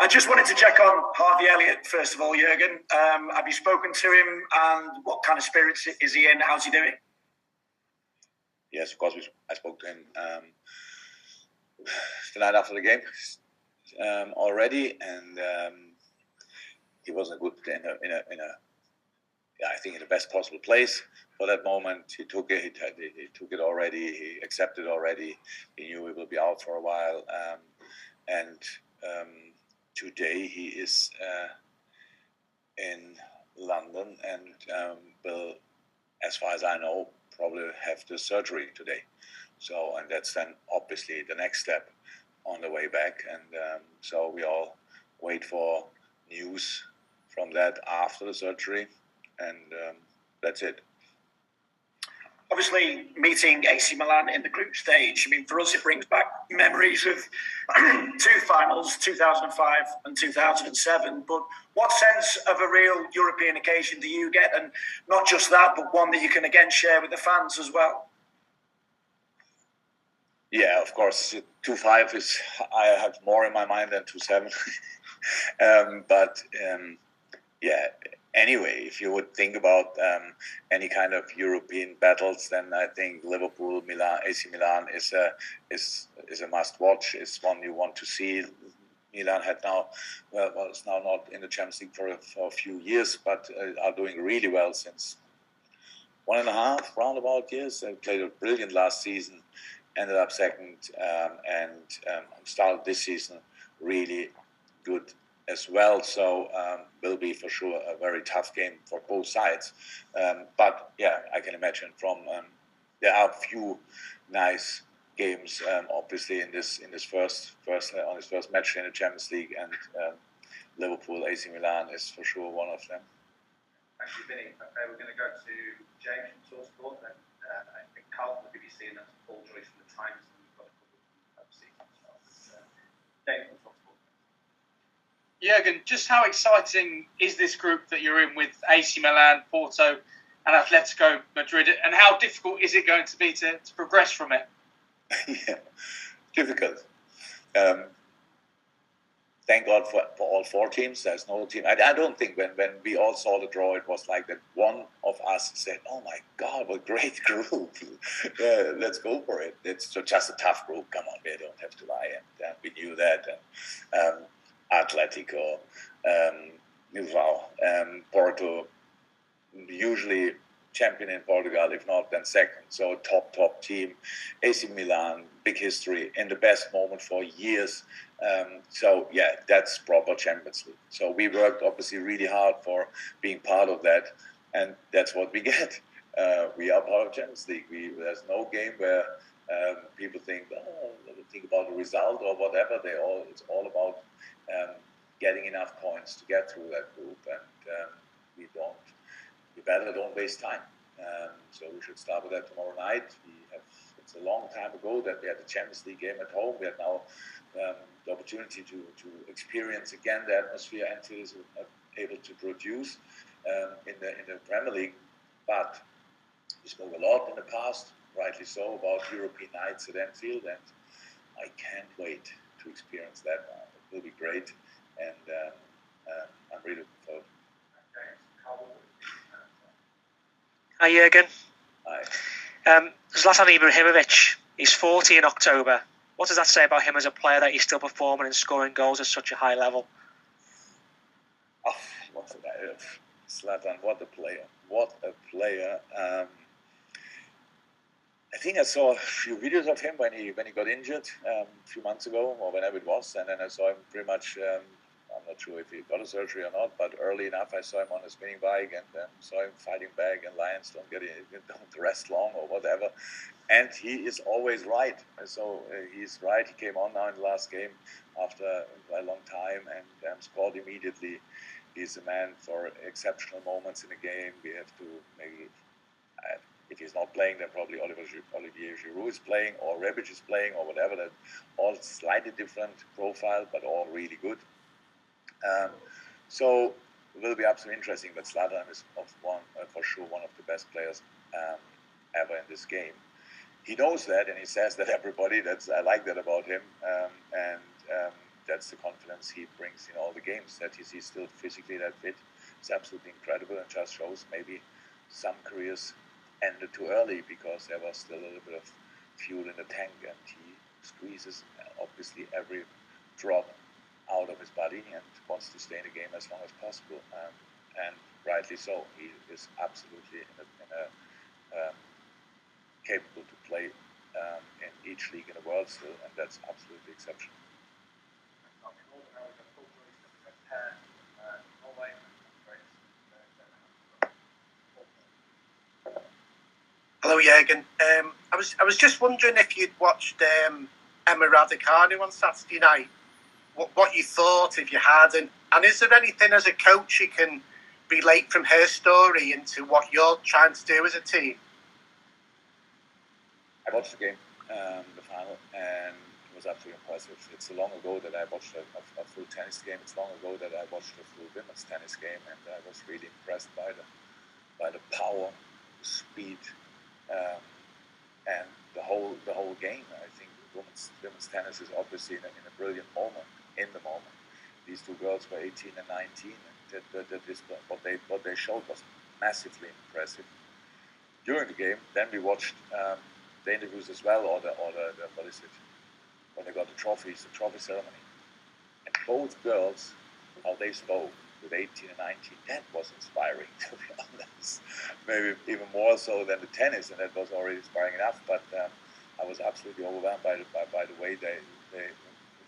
I just wanted to check on Harvey Elliot, first of all, Jurgen. Have you spoken to him, and what kind of spirits is he in? How's he doing? Yes, of course, I spoke to him the night after the game already, and he was in I think in the best possible place for that moment. He took it. He took it already. He accepted already. He knew he will be out for a while, and today he is in London and will, as far as I know, probably have the surgery today. So, and that's then obviously the next step on the way back. And so we all wait for news from that after the surgery, and that's it. Obviously, meeting AC Milan in the group stage, I mean, for us, it brings back memories of two finals, 2005 and 2007. But what sense of a real European occasion do you get? And not just that, but one that you can again share with the fans as well. Yeah, of course, 2-5 is, I have more in my mind than 2-7. Yeah, anyway, if you would think about any kind of European battles, then I think Liverpool, Milan, AC Milan is a must-watch. It's one you want to see. Milan had now, it's now not in the Champions League for a few years, but are doing really well since 1.5 roundabout years. They played a brilliant last season, ended up second, and started this season really good as well. So will be for sure a very tough game for both sides. But yeah, I can imagine from there are a few nice games, obviously in this first on his first match in the Champions League, and Liverpool AC Milan is for sure one of them. Thank you, Vinny. Okay, we're going to go to James from Talksport, and I think Carl from the BBC, and that's Paul Joyce from the Times, and we've got a couple of seasons as well. James from Talksport. Jurgen, just how exciting is this group that you're in with AC Milan, Porto and Atletico Madrid, and how difficult is it going to be to progress from it? Yeah, difficult. Thank God for all four teams. There's no team. I don't think when we all saw the draw, it was like that one of us said, "Oh my God, what a great group! Let's go for it." It's just a tough group. Come on, we don't have to lie, and we knew that. And, Atletico, Porto, usually champion in Portugal, if not then second. So top team. AC Milan, big history, in the best moment for years. So yeah, that's proper Champions League. So we worked obviously really hard for being part of that, and that's what we get. We are part of Champions League. There's no game where people think, think about the result or whatever. It's all about getting enough points to get through that group, and we better don't waste time. So we should start with that tomorrow night. It's a long time ago that we had the Champions League game at home. We had now the opportunity to experience again the atmosphere Anfield is able to produce in the Premier League. But we spoke a lot in the past, rightly so, about European nights at Anfield, and I can't wait to experience that now. It will be great, and I'm really looking forward. Hi, Jurgen. Hi. Zlatan Ibrahimovic, he's 40 in October. What does that say about him as a player, that he's still performing and scoring goals at such a high level? Oh, what's that? Zlatan, what a player. What a player. I think I saw a few videos of him when he got injured a few months ago, or whenever it was, and then I saw him pretty much, I'm not sure if he got a surgery or not, but early enough I saw him on a spinning bike, and saw him fighting back, and Lions don't rest long or whatever. And he is always right. So he's right. He came on now in the last game after a long time and scored immediately. He's a man for exceptional moments in the game. We have to maybe, if he's not playing, then probably Olivier Giroud is playing, or Rebic is playing, or whatever. That all slightly different profile, but all really good. So it will be absolutely interesting. But Zlatan is for sure one of the best players ever in this game. He knows that, and he says that everybody. I like that about him. that's the confidence he brings in all the games. That he's still physically that fit. It's absolutely incredible, and just shows maybe some careers ended too early because there was still a little bit of fuel in the tank, and he squeezes obviously every drop out of his body and wants to stay in the game as long as possible, and rightly so. He is absolutely capable to play in each league in the world still, and that's absolutely exceptional. Hello, Jurgen. I was just wondering if you'd watched Emma Raducanu on Saturday night. What you thought, if you had, and is there anything as a coach you can relate from her story into what you're trying to do as a team? I watched the game, the final, and it was absolutely impressive. It's long ago that I watched a full tennis game. It's long ago that I watched a full women's tennis game, and I was really impressed by the power, the speed, and the whole game. I think women's tennis is obviously in a brilliant moment. In the moment, these two girls were 18 and 19, and what they showed was massively impressive. During the game, then we watched the interviews as well, or the what is it, when they got the trophies, the trophy ceremony, and both girls, how they spoke with 18 and 19, that was inspiring, to be honest. Maybe even more so than the tennis, and that was already inspiring enough. But I was absolutely overwhelmed by the way the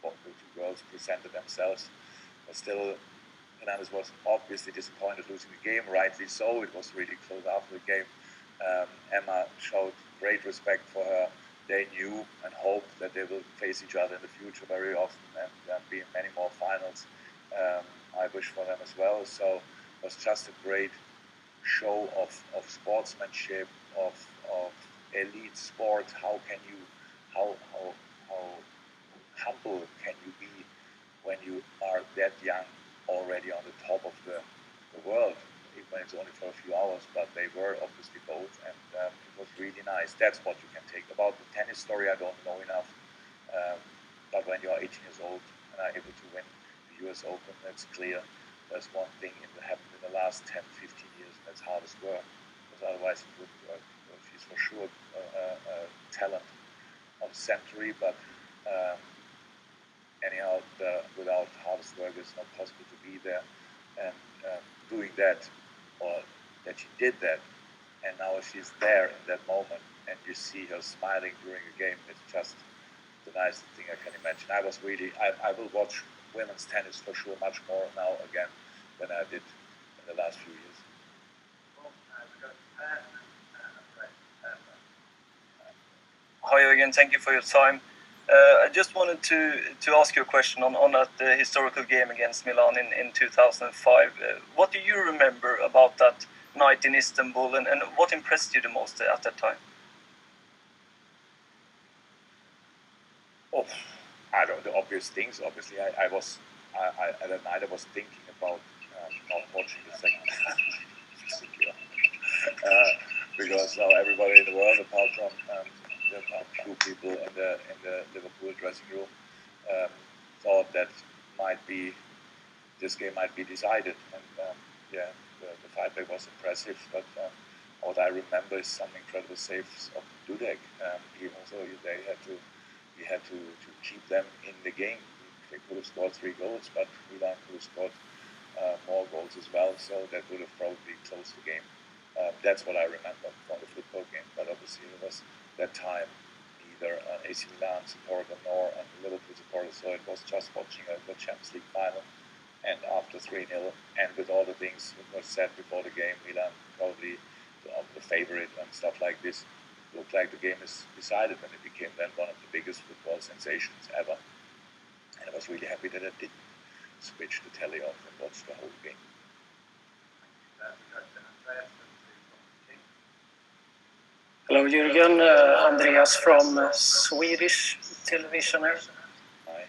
two girls presented themselves. But still, Fernandez was obviously disappointed losing the game, rightly so. It was really close after the game. Emma showed great respect for her. They knew and hoped that they will face each other in the future very often and be in many more finals. I wish for them as well. So it was just a great show of sportsmanship, of elite sport. How humble can you be when you are that young, already on the top of the world, when it's only for a few hours? But they were obviously both, and it was really nice. That's what you can take. About the tennis story, I don't know enough. But when you're 18 years old and are able to win the US Open, that's clear. There's one thing that happened in the last 10, 15 years, and that's hardest work. Because otherwise it wouldn't work. She's for sure talent of the century, but anyhow, without hardest work, it's not possible to be there. And doing that, or that she did that, and now she's there in that moment, and you see her smiling during a game. It's just the nicest thing I can imagine. I will watch women's tennis for sure much more now again than I did in the last few years. Hi again, thank you for your time. I just wanted to ask you a question on that historical game against Milan in 2005. What do you remember about that night in Istanbul, and what impressed you the most at that time? Oh, I don't know the obvious things. Obviously, at that night I was thinking about not watching the second half because now everybody in the world, apart from a few people in the Liverpool dressing room, thought that this game might be decided. And the fight back was impressive. But what I remember is some incredible saves of Dudek. Even so, he had to keep them in the game. They could have scored 3 goals, but Milan could have scored more goals as well. So that would have probably closed the game. That's what I remember from the football game. But obviously, it was that time neither an AC Milan supporter nor a Liverpool supporter, so it was just watching the Champions League final. And after 3-0, and with all the things that were said before the game, Milan probably the favorite and stuff like this, looked like the game is decided, and it became then one of the biggest football sensations ever. And I was really happy that I didn't switch the telly off and watch the whole game. Hello, Jurgen. Andreas from Swedish television here. Hi.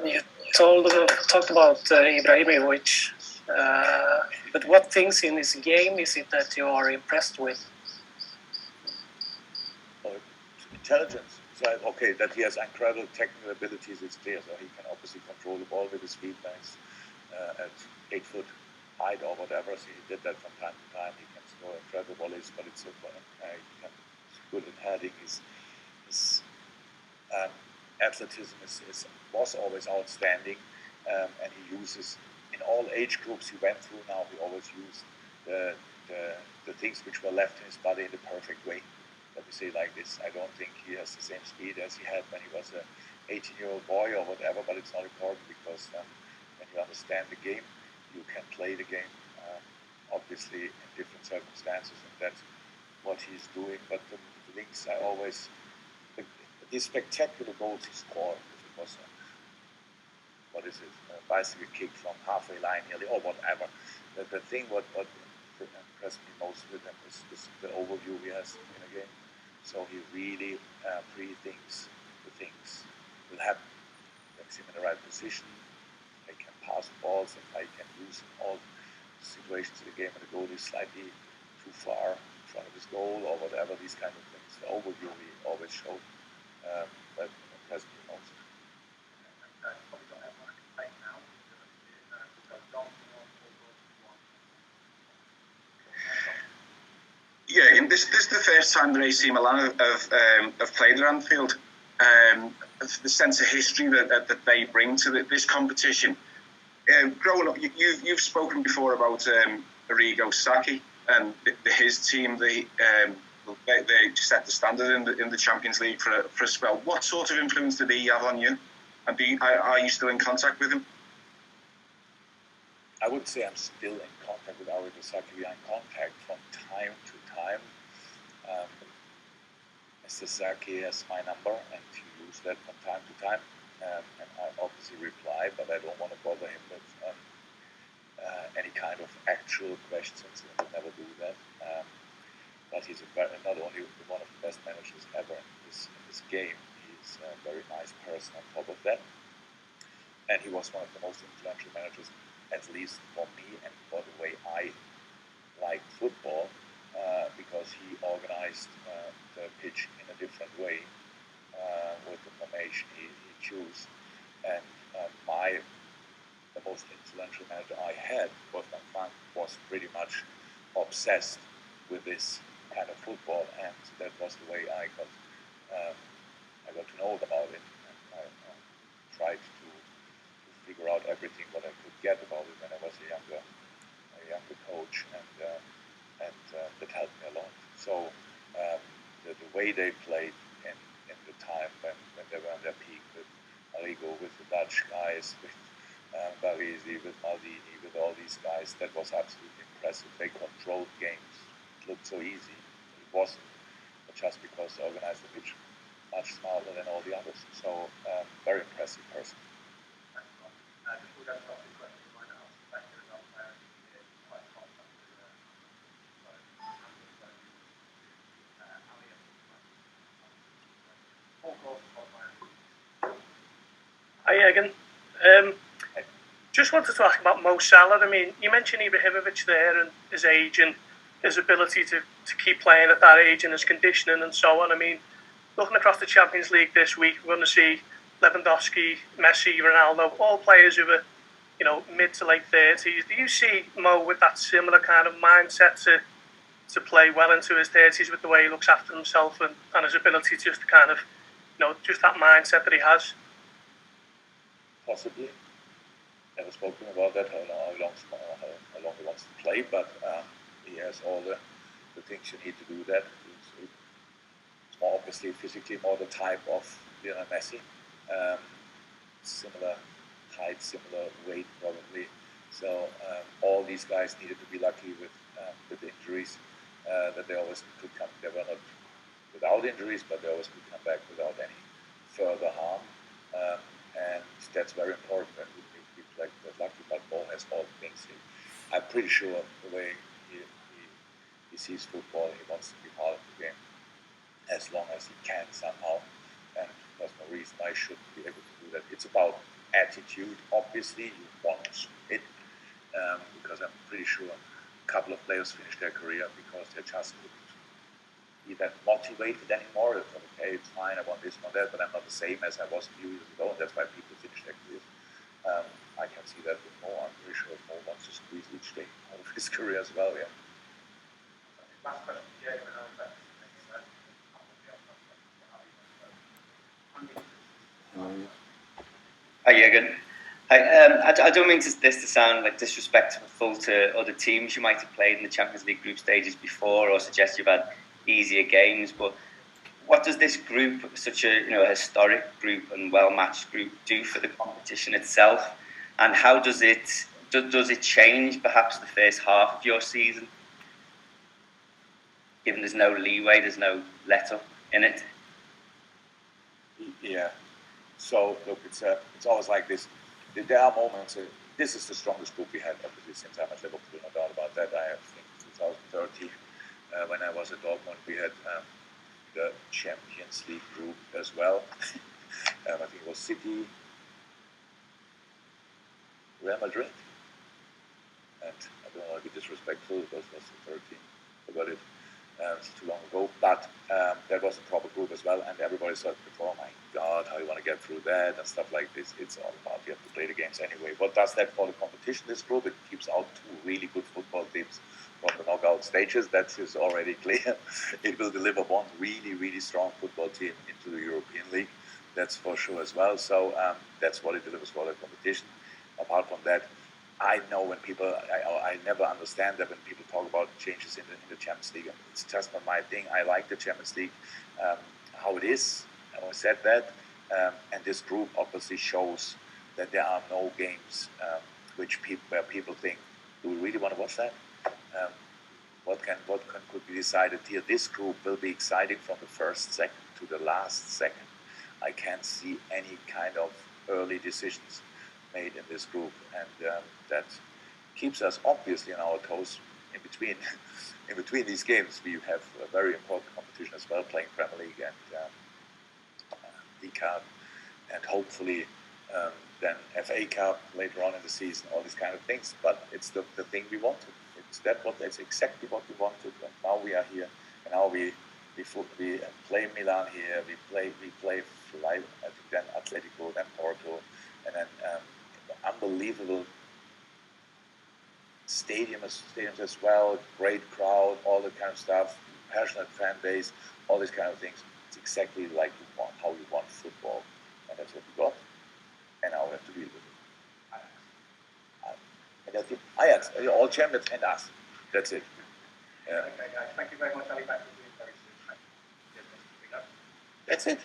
You talked about Ibrahimovic, but what things in his game is it that you are impressed with? Intelligence, So, okay, that he has incredible technical abilities, it's clear. So he can obviously control the ball with his feet at 8 foot height or whatever. So he did that from time to time. He can score incredible volleys, but it's he can good at heading. His athleticism was always outstanding, and he uses in all age groups he went through. Now he always used the things which were left in his body in the perfect way. Let me say it like this: I don't think he has the same speed as he had when he was an 18-year-old boy or whatever. But it's not important because when you understand the game, you can play the game. Obviously, in different circumstances, and that's what he's doing. But the links are always these spectacular goals he scored. If it was a bicycle kick from halfway line nearly, or whatever. The thing what impressed me most with him is the overview he has in a game. So he really pre-thinks the things will happen. Makes him in the right position. He can pass balls, and he can use all situations in the game, and the goal is slightly too far in front of his goal or whatever. These kind of things. The overview he always showed. That impressed me most. Yeah, and this is the first time that AC Milan have played at Anfield. The sense of history that they bring to this competition. Growing up, you've spoken before about Arrigo Sacchi and his team. They set the standard in the Champions League for a spell. What sort of influence did he have on you? And are you still in contact with him? I would say I'm still in contact with Arrigo Sacchi. We are in contact from time to time. Mr. Sacchi has my number, and he uses that from time to time. And I obviously reply, but I don't want to bother him with any kind of actual questions. I will never do that. But he's not only one of the best managers ever in this game, he's a very nice person on top of that. And he was one of the most influential managers, at least for me and for the way I like football, because he organized the pitch in a different way with the formation he chose. And the most influential manager I had, Wolfgang Frank, was pretty much obsessed with this kind of football, and that was the way I got to know about it, and I tried to figure out everything what I could get about it when I was a younger coach, and that helped me a lot. So the way they played in the time when they were on their peak with Arrigo, with the Dutch guys, with Baresi, with Maldini, with all these guys, that was absolutely impressive. They controlled games. It looked so easy. It wasn't, but just because they organized the pitch much smarter than all the others. So very impressive person. Hi, Egan. Just wanted to ask about Mo Salah. I mean, you mentioned Ibrahimovic there and his age and his ability to keep playing at that age and his conditioning and so on. I mean, looking across the Champions League this week, we're going to see Lewandowski, Messi, Ronaldo, all players who are, mid to late 30s. Do you see Mo with that similar kind of mindset to play well into his 30s with the way he looks after himself and his ability just to kind of, just that mindset that he has? Possibly. Never spoken about that, how long he wants to play, but he has all the things you need to do that. It's more obviously physically more the type of Lionel Messi. Similar height, similar weight probably. So all these guys needed to be lucky with injuries, that they always could come. They were not without injuries, but they always could come back without any further harm. And that's very important when we like that lucky, but Mo has all the things. I'm pretty sure the way he sees football, he wants to be part of the game as long as he can somehow, and there's no reason I shouldn't be able to do that. It's about attitude. Obviously, you want to submit, because I'm pretty sure a couple of players finish their career because they just couldn't be that motivated anymore. It's okay, it's fine, I want this, I want that, but I'm not the same as I was a few years ago, and that's why people finish their careers. I can see that with Mo. I'm pretty sure Mo wants to squeeze each day out of his career as well, yeah. Last question, Jay, Hi, Jurgen. I don't mean this to sound like disrespectful to other teams you might have played in the Champions League group stages before, or suggest you've had easier games, but what does this group, such a historic group and well-matched group, do for the competition itself? And how does it change perhaps the first half of your season, given there's no leeway, there's no let-up in it? Yeah. So look, it's always like this. There are moments. This is the strongest group we had, obviously, since I'm at Liverpool. No doubt about that. I think 2013, when I was at Dortmund, we had the Champions League group as well. I think it was City, Real Madrid, and I don't want to be disrespectful. It was 13. Forgot it. It's too long ago, but that was a proper group as well, and everybody thought, oh my God, how you want to get through that and stuff like this. It's all about you have to play the games anyway. What does that for the competition, this group? It keeps out two really good football teams from the knockout stages. That is already clear. It will deliver one really, really strong football team into the European League. That's for sure as well. So that's what it delivers for the competition. Apart from that, I know when people, I never understand that when people talk about changes in the Champions League. It's just not my thing. I like the Champions League, how it is. I always said that. And this group obviously shows that there are no games where people think, do we really want to watch that? What could be decided here? This group will be exciting from the first second to the last second. I can't see any kind of early decisions made in this group, and that keeps us obviously on our toes in between. In between these games, we have a very important competition as well, playing Premier League and League Cup, and hopefully then FA Cup later on in the season, all these kind of things. But it's the thing we wanted. That's exactly what we wanted, and now we are here, and now we play Milan here, we play I think then Atletico, then Porto, and then unbelievable stadiums as well, great crowd, all that kind of stuff, passionate fan base, all these kind of things. It's exactly like how you want football, and that's what we got, and now we have to deal with it. And that's it. Ajax, all champions and us. That's it. Yeah. Okay, guys. Thank you very much. I'll be back with you very soon. That's it.